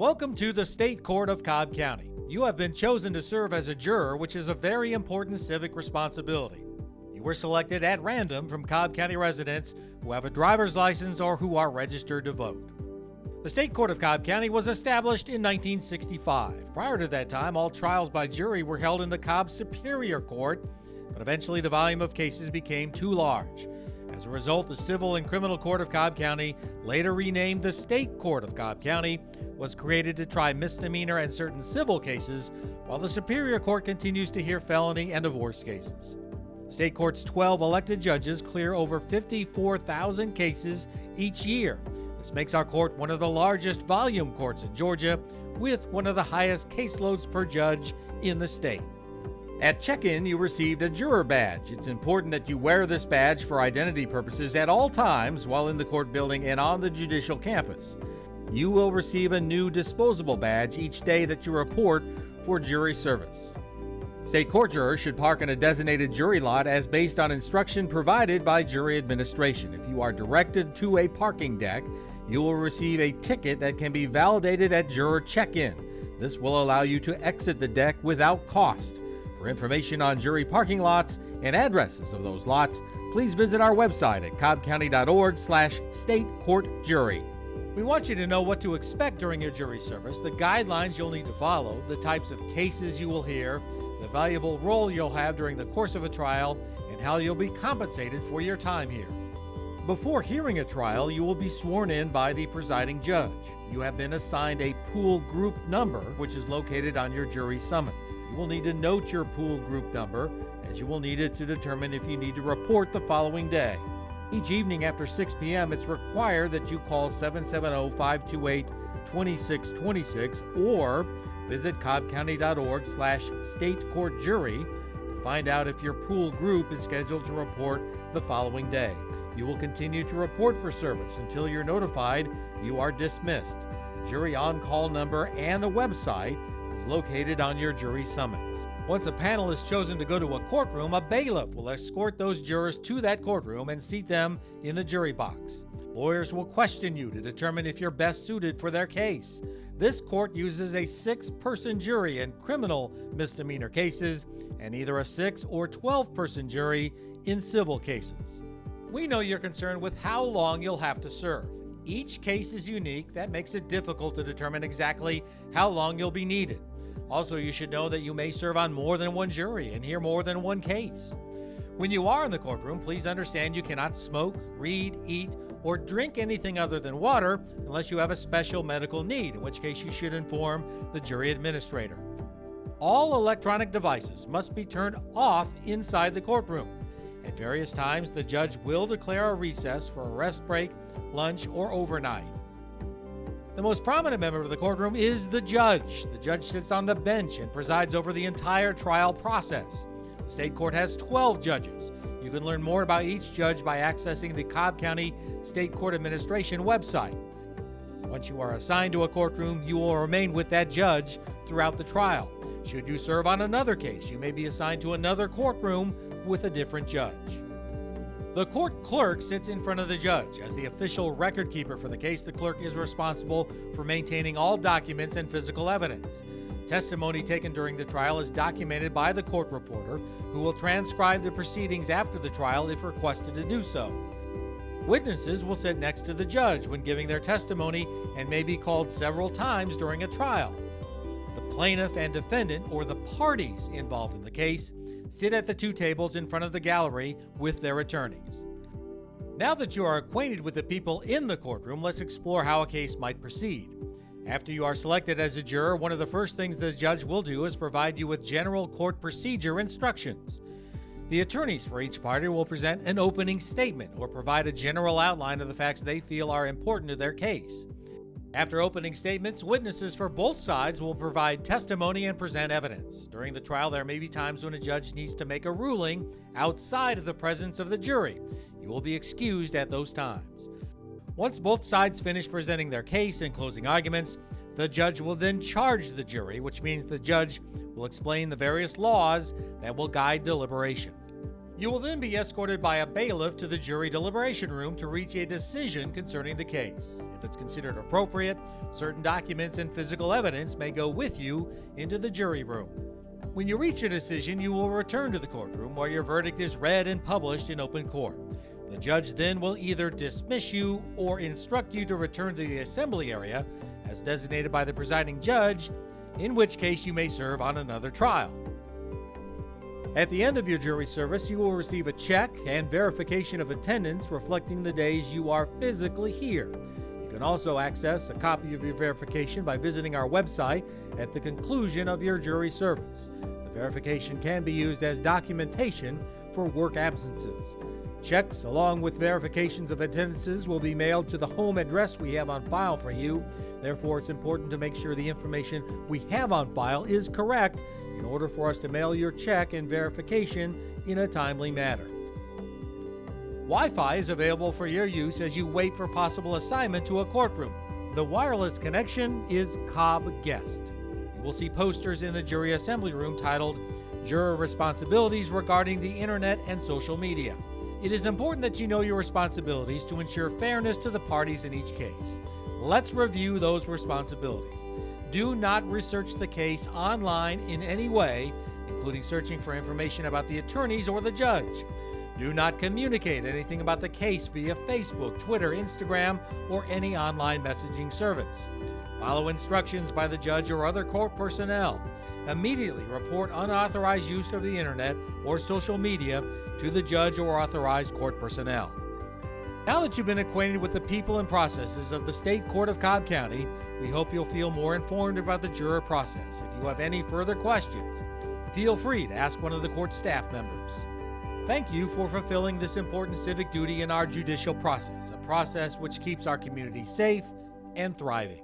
Welcome to the State Court of Cobb County. You have been chosen to serve as a juror, which is a very important civic responsibility. You were selected at random from Cobb County residents who have a driver's license or who are registered to vote. The State Court of Cobb County was established in 1965. Prior to that time, all trials by jury were held in the Cobb Superior Court, but eventually the volume of cases became too large. As a result, the Civil and Criminal Court of Cobb County, later renamed the State Court of Cobb County, was created to try misdemeanor and certain civil cases, while the Superior Court continues to hear felony and divorce cases. The State Court's 12 elected judges clear over 54,000 cases each year. This makes our court one of the largest volume courts in Georgia, with one of the highest caseloads per judge in the state. At check-in, you received a juror badge. It's important that you wear this badge for identity purposes at all times while in the court building and on the judicial campus. You will receive a new disposable badge each day that you report for jury service. State court jurors should park in a designated jury lot as based on instruction provided by jury administration. If you are directed to a parking deck, you will receive a ticket that can be validated at juror check-in. This will allow you to exit the deck without cost. For information on jury parking lots and addresses of those lots, please visit our website at cobbcounty.org/statecourtjury. We want you to know what to expect during your jury service, the guidelines you'll need to follow, the types of cases you will hear, the valuable role you'll have during the course of a trial, and how you'll be compensated for your time here. Before hearing a trial, you will be sworn in by the presiding judge. You have been assigned a pool group number, which is located on your jury summons. You will need to note your pool group number, as you will need it to determine if you need to report the following day. Each evening after 6 p.m., it's required that you call 770-528-2626 or visit cobbcounty.org/statecourtjury to find out if your pool group is scheduled to report the following day. You will continue to report for service until you're notified you are dismissed. Jury on-call number and the website is located on your jury summons. Once a panel is chosen to go to a courtroom, a bailiff will escort those jurors to that courtroom and seat them in the jury box. Lawyers will question you to determine if you're best suited for their case. This court uses a 6-person jury in criminal misdemeanor cases and either a 6 or 12-person jury in civil cases. We know you're concerned with how long you'll have to serve. Each case is unique. That makes it difficult to determine exactly how long you'll be needed. Also, you should know that you may serve on more than one jury and hear more than one case. When you are in the courtroom, please understand you cannot smoke, read, eat, or drink anything other than water unless you have a special medical need, in which case you should inform the jury administrator. All electronic devices must be turned off inside the courtroom. At various times, the judge will declare a recess for a rest break, lunch, or overnight. The most prominent member of the courtroom is the judge. The judge sits on the bench and presides over the entire trial process. The state court has 12 judges. You can learn more about each judge by accessing the Cobb County State Court Administration website. Once you are assigned to a courtroom, you will remain with that judge throughout the trial. Should you serve on another case, you may be assigned to another courtroom with a different judge. The court clerk sits in front of the judge. As the official record keeper for the case, the clerk is responsible for maintaining all documents and physical evidence. Testimony taken during the trial is documented by the court reporter, who will transcribe the proceedings after the trial if requested to do so. Witnesses will sit next to the judge when giving their testimony and may be called several times during a trial. The plaintiff and defendant, or the parties involved in the case, sit at the 2 tables in front of the gallery with their attorneys. Now that you are acquainted with the people in the courtroom, let's explore how a case might proceed. After you are selected as a juror, one of the first things the judge will do is provide you with general court procedure instructions. The attorneys for each party will present an opening statement or provide a general outline of the facts they feel are important to their case. After opening statements, witnesses for both sides will provide testimony and present evidence. During the trial, there may be times when a judge needs to make a ruling outside of the presence of the jury. You will be excused at those times. Once both sides finish presenting their case and closing arguments, the judge will then charge the jury, which means the judge will explain the various laws that will guide deliberation. You will then be escorted by a bailiff to the jury deliberation room to reach a decision concerning the case. If it's considered appropriate, certain documents and physical evidence may go with you into the jury room. When you reach a decision, you will return to the courtroom where your verdict is read and published in open court. The judge then will either dismiss you or instruct you to return to the assembly area as designated by the presiding judge, in which case you may serve on another trial. At the end of your jury service, you will receive a check and verification of attendance reflecting the days you are physically here. You can also access a copy of your verification by visiting our website at the conclusion of your jury service. The verification can be used as documentation for work absences. Checks, along with verifications of attendances, will be mailed to the home address we have on file for you. Therefore, it's important to make sure the information we have on file is correct in order for us to mail your check and verification in a timely manner. Wi-Fi is available for your use as you wait for possible assignment to a courtroom. The wireless connection is Cobb Guest. You will see posters in the jury assembly room titled Juror Responsibilities Regarding the Internet and Social Media. It is important that you know your responsibilities to ensure fairness to the parties in each case. Let's review those responsibilities. Do not research the case online in any way, including searching for information about the attorneys or the judge. Do not communicate anything about the case via Facebook, Twitter, Instagram, or any online messaging service. Follow instructions by the judge or other court personnel. Immediately report unauthorized use of the internet or social media to the judge or authorized court personnel. Now that you've been acquainted with the people and processes of the State Court of Cobb County, we hope you'll feel more informed about the juror process. If you have any further questions, feel free to ask one of the court staff members. Thank you for fulfilling this important civic duty in our judicial process, a process which keeps our community safe and thriving.